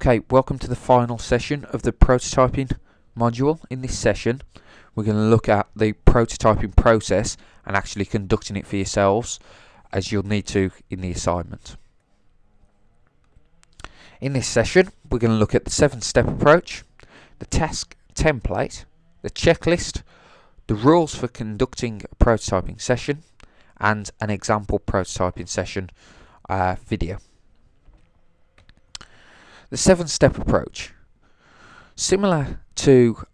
Okay, welcome to the final session of the prototyping module. In this session, we're going to look at the prototyping process and actually conducting it for yourselves, as you'll need to in the assignment. In this session, we're going to look at the 7-step approach, the task template, the checklist, the rules for conducting a prototyping session, and an example prototyping session video. The 7-step approach. Similar to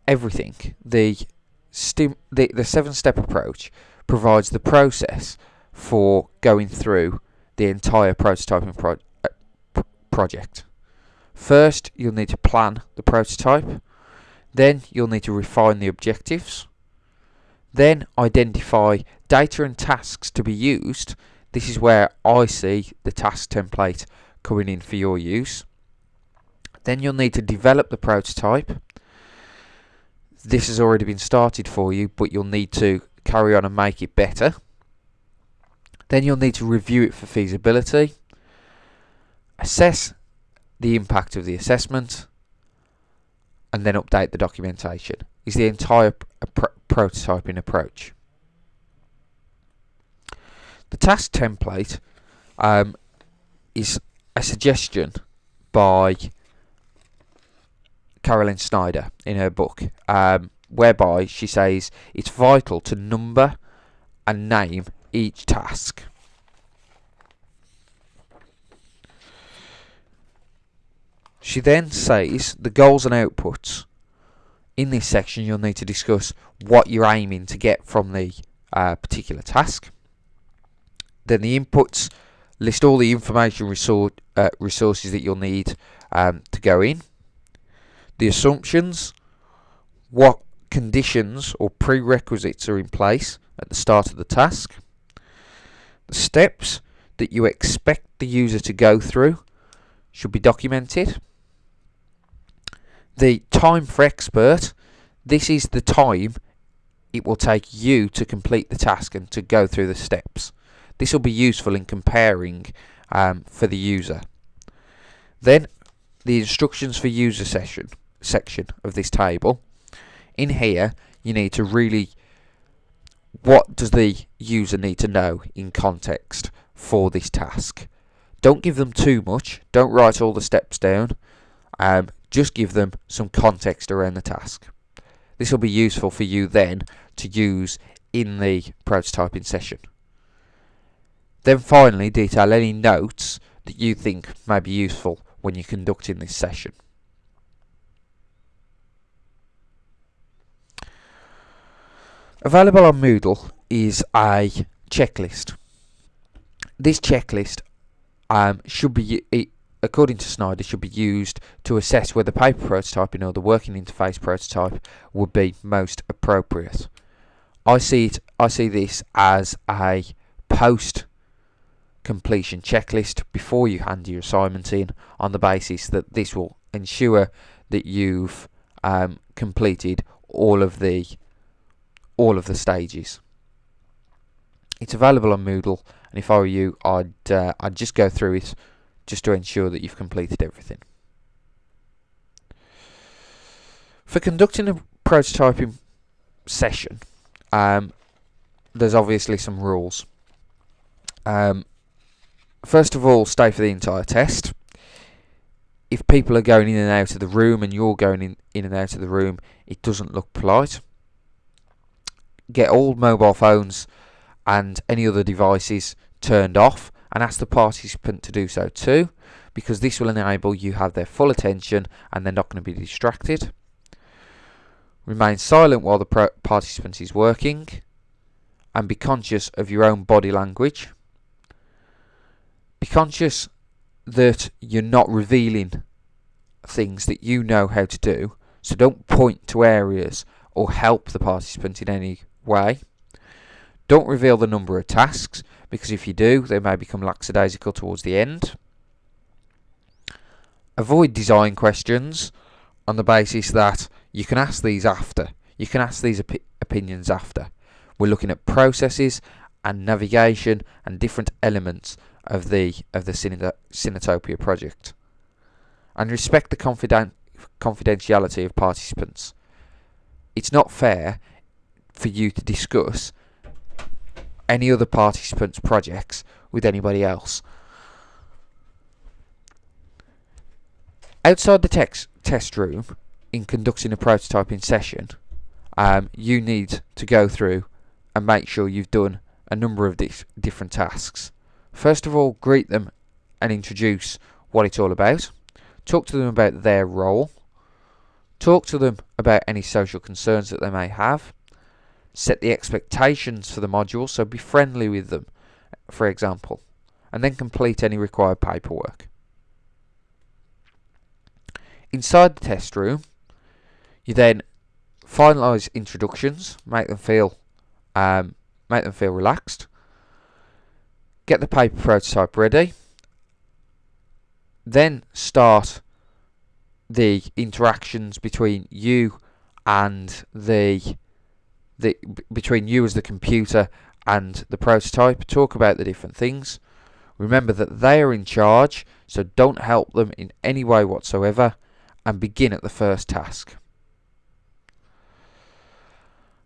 everything, the 7-step approach provides the process for going through the entire prototyping project. First, you'll need to plan the prototype. Then you'll need to refine the objectives. Then identify data and tasks to be used. This is where I see the task template coming in for your use. Then you'll need to develop the prototype. This has already been started for you, but you'll need to carry on and make it better. Then you'll need to review it for feasibility, assess the impact of the assessment, and then update the documentation. Is the entire prototyping approach. The task template is a suggestion by Carolyn Snyder in her book, whereby she says it's vital to number and name each task. She then says the goals and outputs. In this section, you'll need to discuss what you're aiming to get from the particular task. Then the inputs, list all the information resources that you'll need to go in. The assumptions, what conditions or prerequisites are in place at the start of the task. The steps that you expect the user to go through should be documented. The time for expert, this is the time it will take you to complete the task and to go through the steps. This will be useful in comparing for the user. Then the instructions for user section of this table. In here, you need to really, what does the user need to know in context for this task? Don't give them too much. Don't write all the steps down. Just give them some context around the task. This will be useful for you then to use in the prototyping session. Then finally, detail any notes that you think may be useful when you're conducting this session. Available on Moodle is a checklist. This checklist should be, according to Snyder, should be used to assess whether paper prototyping or the working interface prototype would be most appropriate. I see this as a post completion checklist before you hand your assignment in, on the basis that this will ensure that you've completed all of the stages. It's available on Moodle, and if I were you, I'd just go through it just to ensure that you've completed everything. For conducting a prototyping session, there's obviously some rules. First of all, stay for the entire test. If people are going in and out of the room and you're going in and out of the room, it doesn't look polite. Get all mobile phones and any other devices turned off, and ask the participant to do so too, because this will enable you to have their full attention and they're not going to be distracted. Remain silent while the participant is working, and be conscious of your own body language. Be conscious that you're not revealing things that you know how to do, so don't point to areas or help the participant in any way. Don't reveal the number of tasks, because if you do, they may become lackadaisical towards the end. Avoid design questions on the basis that you can ask these after. You can ask these opinions after. We're looking at processes and navigation and different elements of the Cinetopia project. and respect the confidentiality of participants. It's not fair for you to discuss any other participants' projects with anybody else. Outside the test room, in conducting a prototyping session, you need to go through and make sure you've done a number of different tasks. First of all, greet them and introduce what it's all about. Talk to them about their role. Talk to them about any social concerns that they may have. Set the expectations for the module, so be friendly with them, for example, and then complete any required paperwork. Inside the test room, you then finalise introductions, make them feel relaxed. Get the paper prototype ready. Then start the interactions between you and between you as the computer and the prototype. Talk about the different things. Remember that they are in charge, so don't help them in any way whatsoever, and begin at the first task.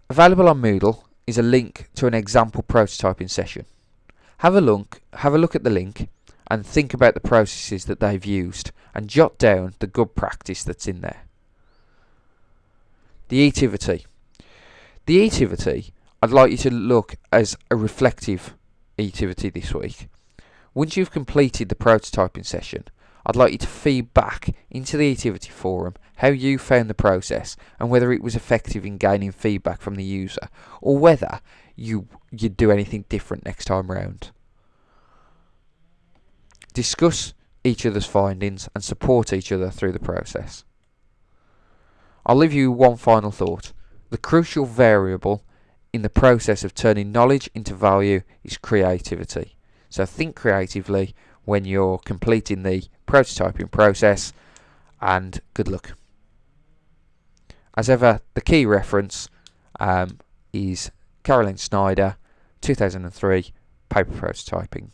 Available on Moodle is a link to an example prototyping session. Have a look at the link and think about the processes that they've used and jot down the good practice that's in there. The eativity. The eativity, I'd like you to look as a reflective eativity this week. Once you've completed the prototyping session, I'd like you to feed back into the eativity forum how you found the process and whether it was effective in gaining feedback from the user, or whether you'd do anything different next time round. Discuss each other's findings and support each other through the process. I'll leave you one final thought. The crucial variable in the process of turning knowledge into value is creativity. So think creatively when you're completing the prototyping process, and good luck. As ever, the key reference is Caroline Snyder, 2003, Paper Prototyping.